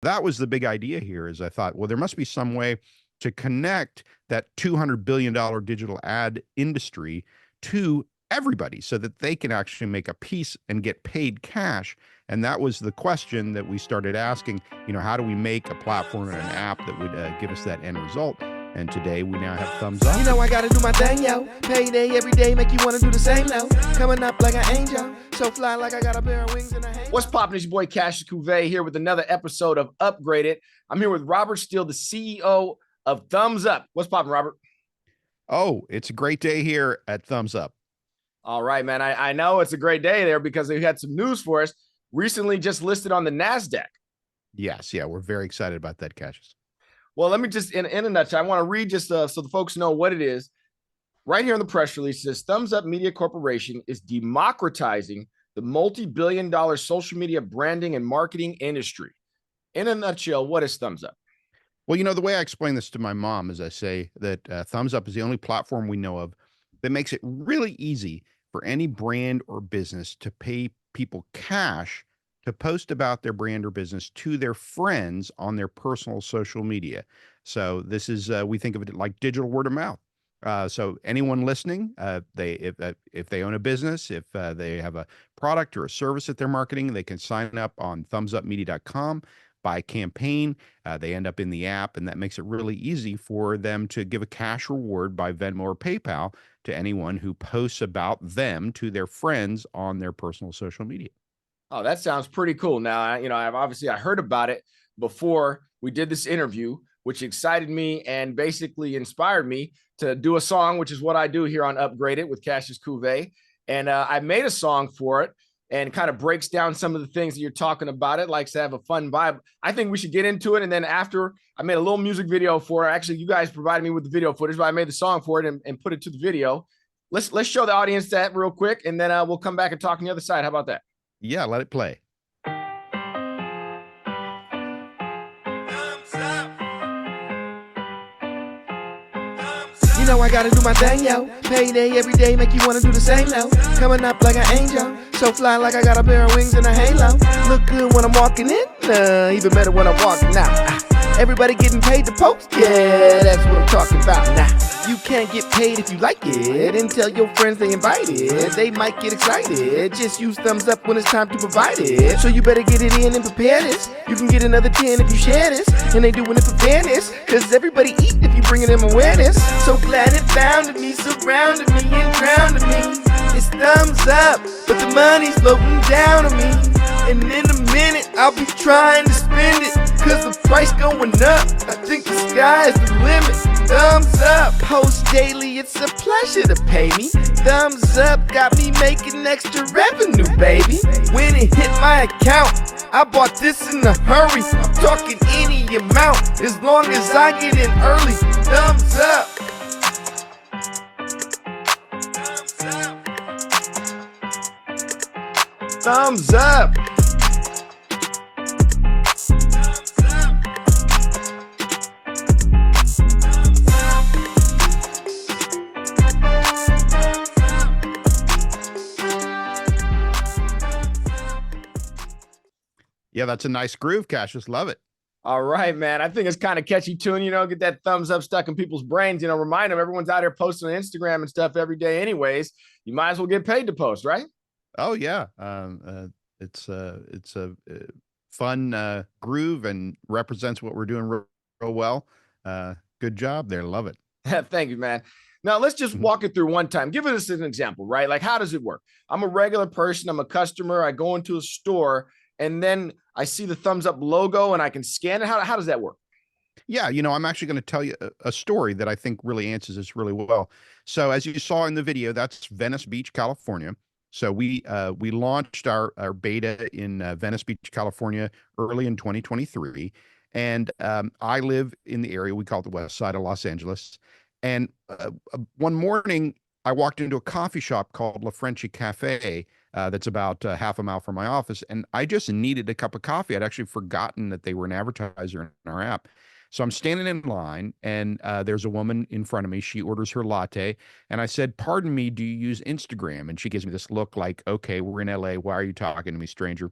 That was the big idea here is I thought, well, there must be some way to connect that $200 billion digital ad industry to everybody so that they can actually make a piece and get paid cash. And that was the question that we started asking, how do we make a platform and an app that would give us that end result? And today we now have ThumZup. I gotta do my thing, yo. Payday every day, make you wanna do the same, yo. Coming up like an angel, so fly like I got a pair of wings and a halo. What's poppin'? It's your boy Cassius Cuvée here with another episode of UpgradeIT. I'm here with Robert Steele, the CEO of ThumZup. What's poppin', Robert? Oh, it's a great day here at ThumZup. All right, man. I know it's a great day there because they had some news for us. Recently just listed on the Nasdaq. Yes, yeah, we're very excited about that, Cassius. Well, let me just, in a nutshell, I want to read just so the folks know what it is. Right here in the press release, it says ThumZup Media Corporation is democratizing the multi-billion-dollar social media branding and marketing industry. In a nutshell, what is ThumZup? Well, the way I explain this to my mom is I say that ThumZup is the only platform we know of that makes it really easy for any brand or business to pay people cash to post about their brand or business to their friends on their personal social media. So this is, we think of it like digital word of mouth. So anyone listening, if they own a business, if they have a product or a service that they're marketing, they can sign up on ThumZupMedia.com, buy a campaign. They end up in the app, and that makes it really easy for them to give a cash reward by Venmo or PayPal to anyone who posts about them to their friends on their personal social media. Oh, that sounds pretty cool. Now, I heard about it before we did this interview, which excited me and basically inspired me to do a song, which is what I do here on UpgradeIT with Cassius Cuvée. And I made a song for it and kind of breaks down some of the things that you're talking about. It likes to have a fun vibe. I think we should get into it. And then after, I made a little music video for it. Actually, you guys provided me with the video footage, but I made the song for it and put it to the video. Let's show the audience that real quick, and then we'll come back and talk on the other side. How about that? Yeah, let it play. I gotta do my thing, yo. Payday every day, make you wanna do the same, yo. Coming up like an angel, so fly like I got a pair of wings and a halo. Look good when I'm walking in, even better when I'm walking out. Everybody getting paid to post, yeah, that's what I'm talking about. Now, you can't get paid if you like it, and tell your friends they invited. They might get excited. Just use ThumZup when it's time to provide it. So you better get it in and prepare this. You can get another 10 if you share this, and they doing it for fairness, cause everybody eat if you bringing them awareness. So glad it founded me, surrounded me, and drowned me. It's ThumZup, but the money's floating down on me. And in a minute, I'll be trying to spend it, cause the price going up. I think the sky's the limit. ThumZup, post daily, it's a pleasure to pay me. ThumZup got me making extra revenue, baby. When it hit my account, I bought this in a hurry. I'm talking any amount, as long as I get in early. ThumZup. ThumZup. Yeah, that's a nice groove, Cassius. Love it. All right, man. I think it's kind of catchy tune, get that thumbs up stuck in people's brains, remind them everyone's out here posting on Instagram and stuff every day anyways. You might as well get paid to post, right? Oh yeah. It's a fun groove and represents what we're doing real well. Good job there. Love it. Thank you, man. Now let's just walk it through one time. Give us an example, right? Like, how does it work? I'm a regular person. I'm a customer. I go into a store and then I see the ThumZup logo and I can scan it. How does that work? Yeah, I'm actually going to tell you a story that I think really answers this really well. So as you saw in the video, that's Venice Beach, California. So we launched our beta in Venice Beach, California, early in 2023. And I live in the area we call it the West Side of Los Angeles. And one morning, I walked into a coffee shop called La Frenchie Cafe that's about half a mile from my office. And I just needed a cup of coffee. I'd actually forgotten that they were an advertiser in our app. So I'm standing in line and there's a woman in front of me. She orders her latte. And I said, "Pardon me, do you use Instagram?" And she gives me this look like, "Okay, we're in LA. Why are you talking to me, stranger?"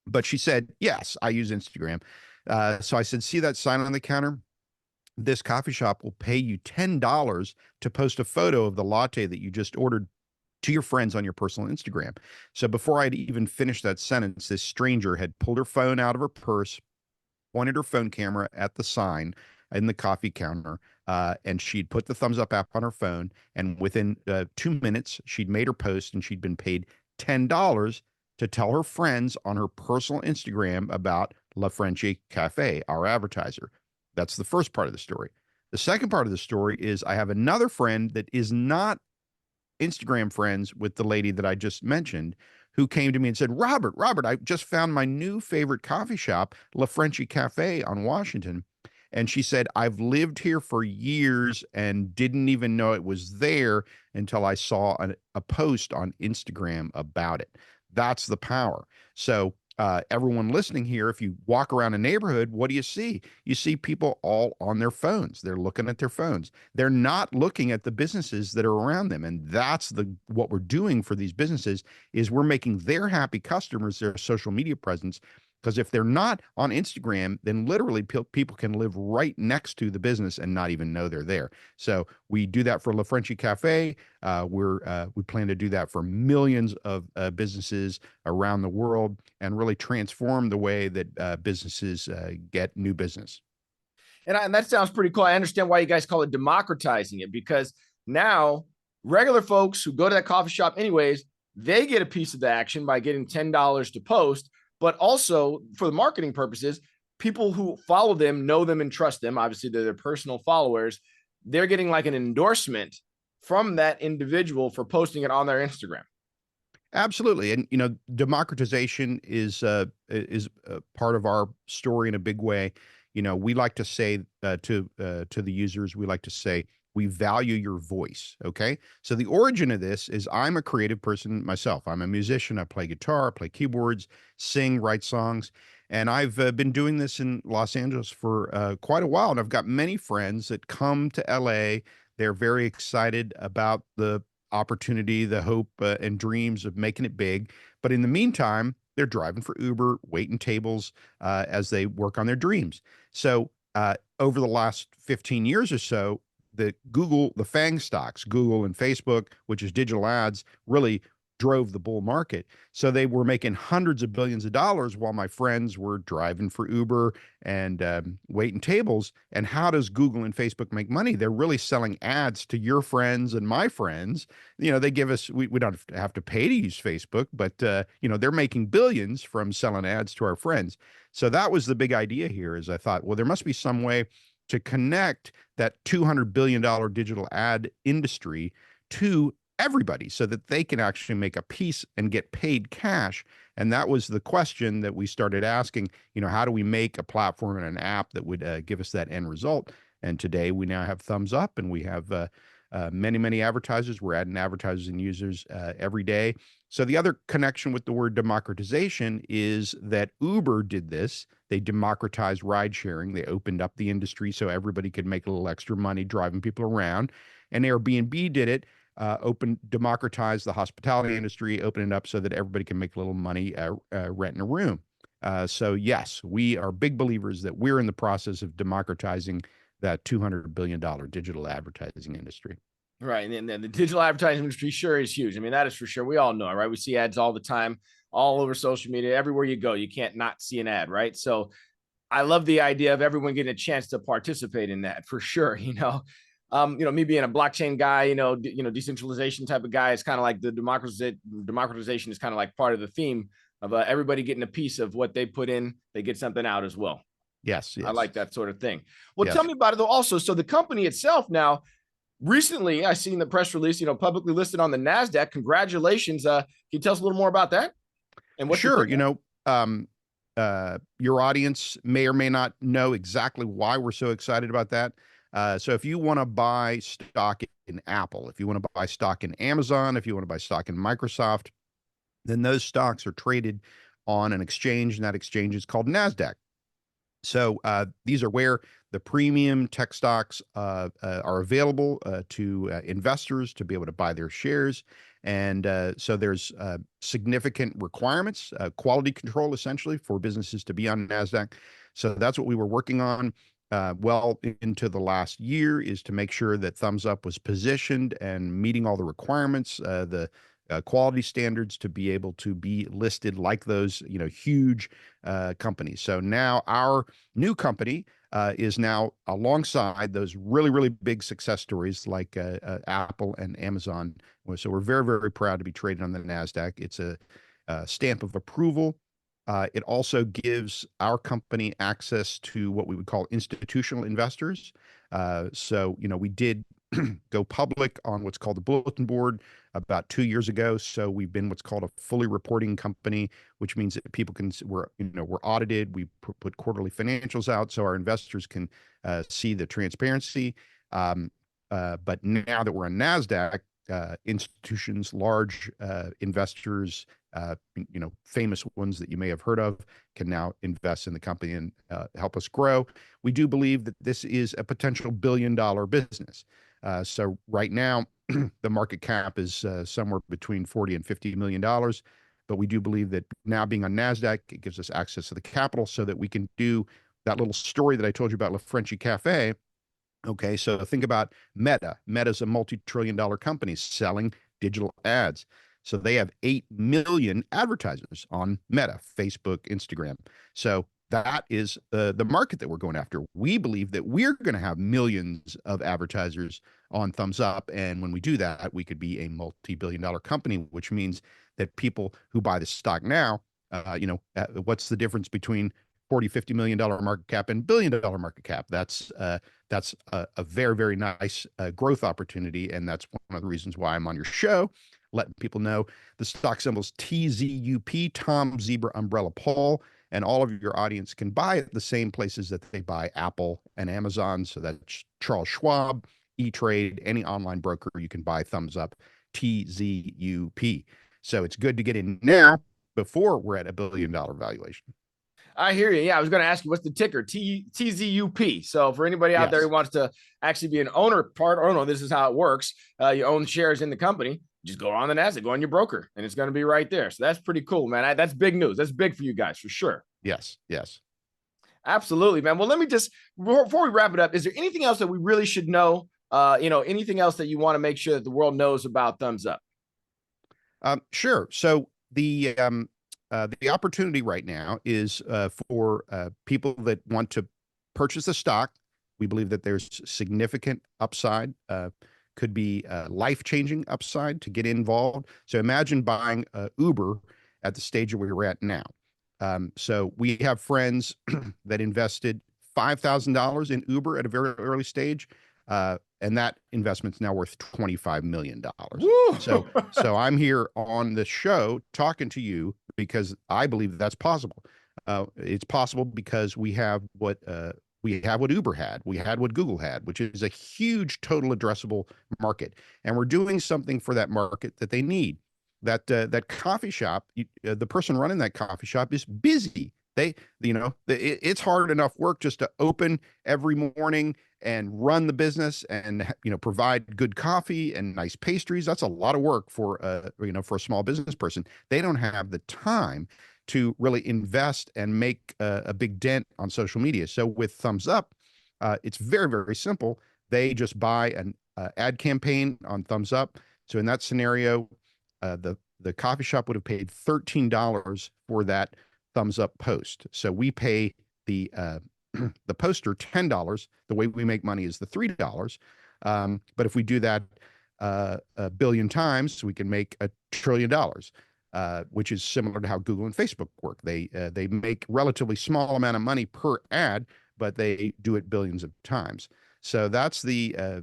But she said, "Yes, I use Instagram." So I said, see that sign on the counter? This coffee shop will pay you $10 to post a photo of the latte that you just ordered to your friends on your personal Instagram. So before I'd even finished that sentence, this stranger had pulled her phone out of her purse, pointed her phone camera at the sign in the coffee counter, and she'd put the Thumbs Up app on her phone. And within 2 minutes, she'd made her post and she'd been paid $10 to tell her friends on her personal Instagram about La Frenchie Cafe, our advertiser. That's the first part of the story. The second part of the story is I have another friend that is not Instagram friends with the lady that I just mentioned, who came to me and said, Robert, I just found my new favorite coffee shop, La Frenchie Cafe on Washington. And she said, I've lived here for years and didn't even know it was there until I saw a post on Instagram about it. That's the power. So everyone listening here, if you walk around a neighborhood, what do you see? You see people all on their phones. They're looking at their phones. They're not looking at the businesses that are around them. And that's what we're doing for these businesses is we're making their happy customers their social media presence. Because if they're not on Instagram, then literally people can live right next to the business and not even know they're there. So we do that for La Frenchie Cafe. We plan to do that for millions of businesses around the world and really transform the way that businesses get new business. And that sounds pretty cool. I understand why you guys call it democratizing it, because now regular folks who go to that coffee shop anyways, they get a piece of the action by getting $10 to post. But also for the marketing purposes, people who follow them, know them and trust them. Obviously, they're their personal followers. They're getting like an endorsement from that individual for posting it on their Instagram. Absolutely. And, democratization is part of our story in a big way. We like to say to the users, we like to say, we value your voice. Okay. So the origin of this is I'm a creative person myself. I'm a musician. I play guitar, play keyboards, sing, write songs. And I've been doing this in Los Angeles for quite a while. And I've got many friends that come to LA. They're very excited about the opportunity, the hope and dreams of making it big. But in the meantime, they're driving for Uber, waiting tables as they work on their dreams. So over the last 15 years or so, the FANG stocks, Google and Facebook, which is digital ads, really drove the bull market. So they were making hundreds of billions of dollars while my friends were driving for Uber and waiting tables. And how does Google and Facebook make money? They're really selling ads to your friends and my friends. They give us, we don't have to pay to use Facebook, but they're making billions from selling ads to our friends. So that was the big idea here is I thought, well, there must be some way to connect that $200 billion digital ad industry to everybody so that they can actually make a piece and get paid cash. And that was the question that we started asking, how do we make a platform and an app that would give us that end result? And today we now have Thumbs Up and we have many, many advertisers. We're adding advertisers and users every day. So the other connection with the word democratization is that Uber did this. They democratized ride sharing. They opened up the industry so everybody could make a little extra money driving people around. And Airbnb did it, democratized the hospitality industry, open it up so that everybody can make a little money renting a room. So yes, we are big believers that we're in the process of democratizing that $200 billion digital advertising industry. Right. And the digital advertising industry sure is huge. I mean, that is for sure. We all know, right? We see ads all the time, all over social media, everywhere you go, you can't not see an ad, right? So I love the idea of everyone getting a chance to participate in that for sure. Me being a blockchain guy, decentralization type of guy, is kind of like the democratization is kind of like part of the theme of everybody getting a piece of what they put in, they get something out as well. Yes. I like that sort of thing. Well, yes. Tell me about it though. Also, so the company itself now, recently I seen the press release, publicly listed on the Nasdaq. Congratulations. Can you tell us a little more about that? And what? Sure. Your audience may or may not know exactly why we're so excited about that. So if you want to buy stock in Apple, if you want to buy stock in Amazon, if you want to buy stock in Microsoft, then those stocks are traded on an exchange, and that exchange is called Nasdaq. So these are where the premium tech stocks are available to investors to be able to buy their shares. And so there's significant requirements, quality control essentially for businesses to be on Nasdaq. So that's what we were working on well into the last year, is to make sure that ThumzUp was positioned and meeting all the requirements, the quality standards to be able to be listed like those, huge companies. So now our new company is now alongside those really, really big success stories like Apple and Amazon. So we're very, very proud to be traded on the Nasdaq. It's a stamp of approval. It also gives our company access to what we would call institutional investors. So, we did go public on what's called the bulletin board about 2 years ago. So we've been what's called a fully reporting company, which means that people we're audited. We put quarterly financials out so our investors can see the transparency. But now that we're on Nasdaq, institutions, large investors, famous ones that you may have heard of, can now invest in the company and help us grow. We do believe that this is a potential billion-dollar business. So right now, the market cap is somewhere between $40 and $50 million. But we do believe that now being on Nasdaq, it gives us access to the capital so that we can do that little story that I told you about La Frenchy Cafe. Okay, so think about Meta. Meta's a multi-trillion-dollar company selling digital ads. So they have 8 million advertisers on Meta, Facebook, Instagram. So that is the market that we're going after. We believe that we're going to have millions of advertisers on ThumzUp. And when we do that, we could be a multi-billion-dollar company, which means that people who buy the stock now, what's the difference between $40-50 million market cap and billion-dollar market cap? That's a very, very nice growth opportunity. And that's one of the reasons why I'm on your show, letting people know the stock symbol's TZUP, Tom, Zebra, Umbrella, Paul, and all of your audience can buy at the same places that they buy Apple and Amazon. So that's Charles Schwab, E-Trade, any online broker, you can buy ThumzUp, TZUP. So it's good to get in now before we're at a billion-dollar valuation. I hear you. Yeah, I was going to ask you, what's the ticker? TZUP. So for anybody out there who wants to actually be an owner this is how it works. You own shares in the company. Just go on the Nasdaq, go on your broker, and it's going to be right there. So that's pretty cool, man. That's big news. That's big for you guys, for sure. Yes. Absolutely, man. Well, let me just, before we wrap it up, is there anything else that we really should know? Anything else that you want to make sure that the world knows about ThumzUp? Sure. So the opportunity right now is for people that want to purchase the stock. We believe that there's significant upside, could be life-changing upside to get involved. So imagine buying Uber at the stage where we're at now. So we have friends that invested $5,000 in Uber at a very early stage. And that investment's now worth $25 million. So I'm here on the show talking to you because I believe that's possible. It's possible because we have what Uber had, we had what Google had, which is a huge total addressable market, and we're doing something for that market that they need. That coffee shop, the person running that coffee shop is busy. It's hard enough work just to open every morning and run the business and provide good coffee and nice pastries. That's a lot of work for a small business person. They don't have the time to really invest and make a big dent on social media. So with ThumzUp, it's very, very simple. They just buy an ad campaign on ThumzUp. So in that scenario, the coffee shop would have paid $13 for that ThumzUp post. So we pay the poster $10. The way we make money is the $3. But if we do that a billion times, we can make $1 trillion, which is similar to how Google and Facebook work. They make relatively small amount of money per ad, but they do it billions of times. So that's the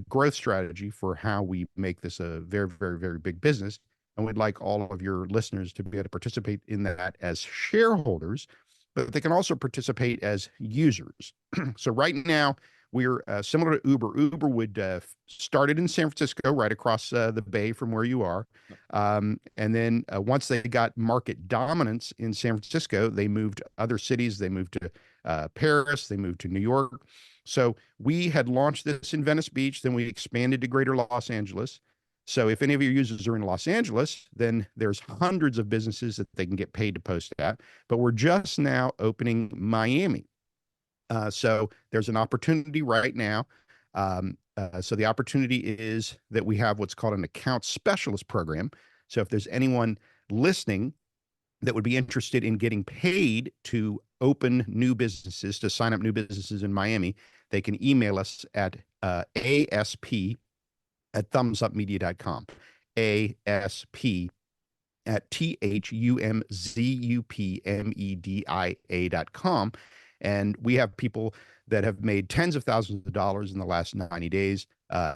growth strategy for how we make this a very, very, very big business. And we'd like all of your listeners to be able to participate in that as shareholders, but they can also participate as users. So right now, we're similar to Uber. Uber would started in San Francisco, right across the bay from where you are. And then once they got market dominance in San Francisco, they moved to other cities. They moved to Paris. They moved to New York. So we had launched this in Venice Beach. Then we expanded to greater Los Angeles. So if any of your users are in Los Angeles, then there's hundreds of businesses that they can get paid to post at. But we're just now opening Miami. So there's an opportunity right now. So the opportunity is that we have what's called an account specialist program. So if there's anyone listening that would be interested in getting paid to open new businesses, to sign up new businesses in Miami, they can email us at asp@thumzupmedia.com. ASP at THUMZUPMEDIA.com. And we have people that have made tens of thousands of dollars in the last 90 days,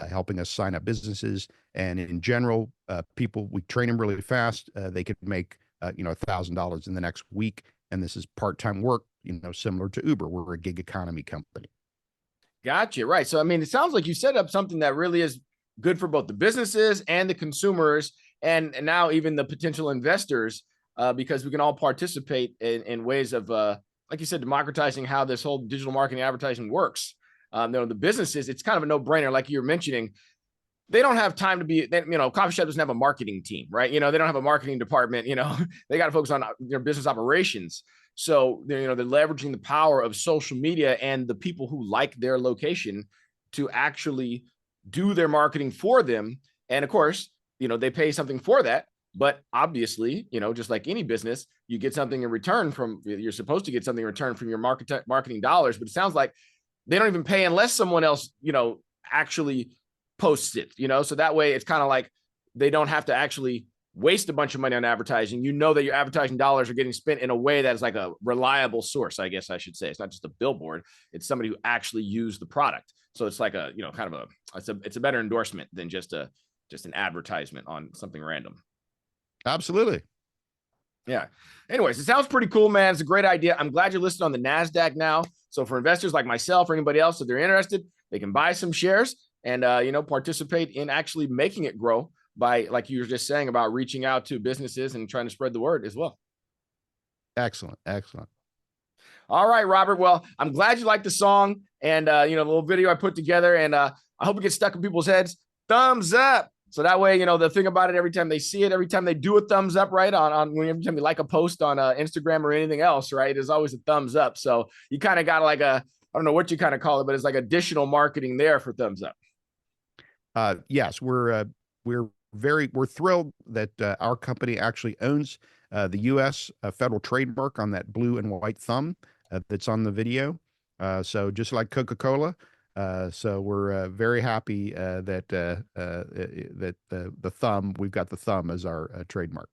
helping us sign up businesses. And in general, people, we train them really fast. They could make, $1,000 in the next week. And this is part-time work, similar to Uber. We're a gig economy company. Gotcha. Right. So, I mean, it sounds like you set up something that really is good for both the businesses and the consumers, and now even the potential investors, because we can all participate in ways of, like you said, democratizing how this whole digital marketing advertising works. The businesses, it's kind of a no-brainer. Like you're mentioning, they don't have time to be, coffee shop doesn't have a marketing team, right? They don't have a marketing department, they got to focus on their business operations. So they're leveraging the power of social media and the people who like their location to actually do their marketing for them. And of course, they pay something for that. But obviously, just like any business, you get something in return you're supposed to get something in return from your marketing dollars. But it sounds like they don't even pay unless someone else, actually posts it, so that way it's kind of like they don't have to actually waste a bunch of money on advertising. That your advertising dollars are getting spent in a way that is like a reliable source, I guess I should say. It's not just a billboard. It's somebody who actually used the product. So it's like a, kind of it's a better endorsement than just an advertisement on something random. Absolutely. Yeah. Anyways, it sounds pretty cool, man. It's a great idea. I'm glad you're listed on the Nasdaq now. So for investors like myself or anybody else, if they're interested, they can buy some shares and, participate in actually making it grow by, like you were just saying, about reaching out to businesses and trying to spread the word as well. Excellent. Excellent. All right, Robert. Well, I'm glad you liked the song and, the little video I put together, and I hope it gets stuck in people's heads. Thumbs up. So that way, the thing about it, every time they see it, every time they do a thumbs up, right, every time they like a post on Instagram or anything else, right, there's always a thumbs up. So you kind of got like I don't know what you kind of call it, but it's like additional marketing there for thumbs up. Yes, we're thrilled that our company actually owns the U.S. Federal trademark on that blue and white thumb that's on the video. So just like Coca-Cola. So we're very happy that the thumb, we've got the thumb as our trademark.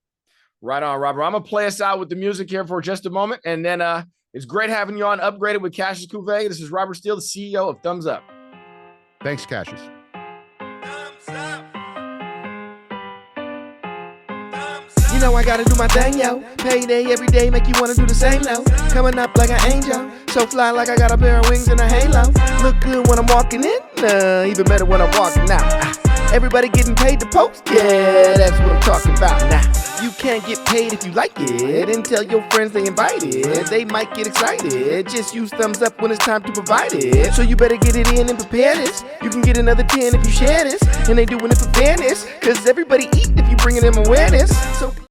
Right on, Robert. I'm going to play us out with the music here for just a moment. And then it's great having you on Upgraded with Cassius Cuvée. This is Robert Steele, the CEO of ThumZup. Thanks, Cassius. I gotta do my thing, yo. Payday every day, make you wanna do the same, though. Coming up like an angel, so fly like I got a pair of wings and a halo. Look good when I'm walking in, even better when I'm walking out. Everybody getting paid to post, yeah, that's what I'm talking about. Now, you can't get paid if you like it, and tell your friends they invited. They might get excited, just use thumbs up when it's time to provide it. So you better get it in and prepare this. You can get another 10 if you share this, and they doing it for fairness, cause everybody eat if you bringing them awareness. So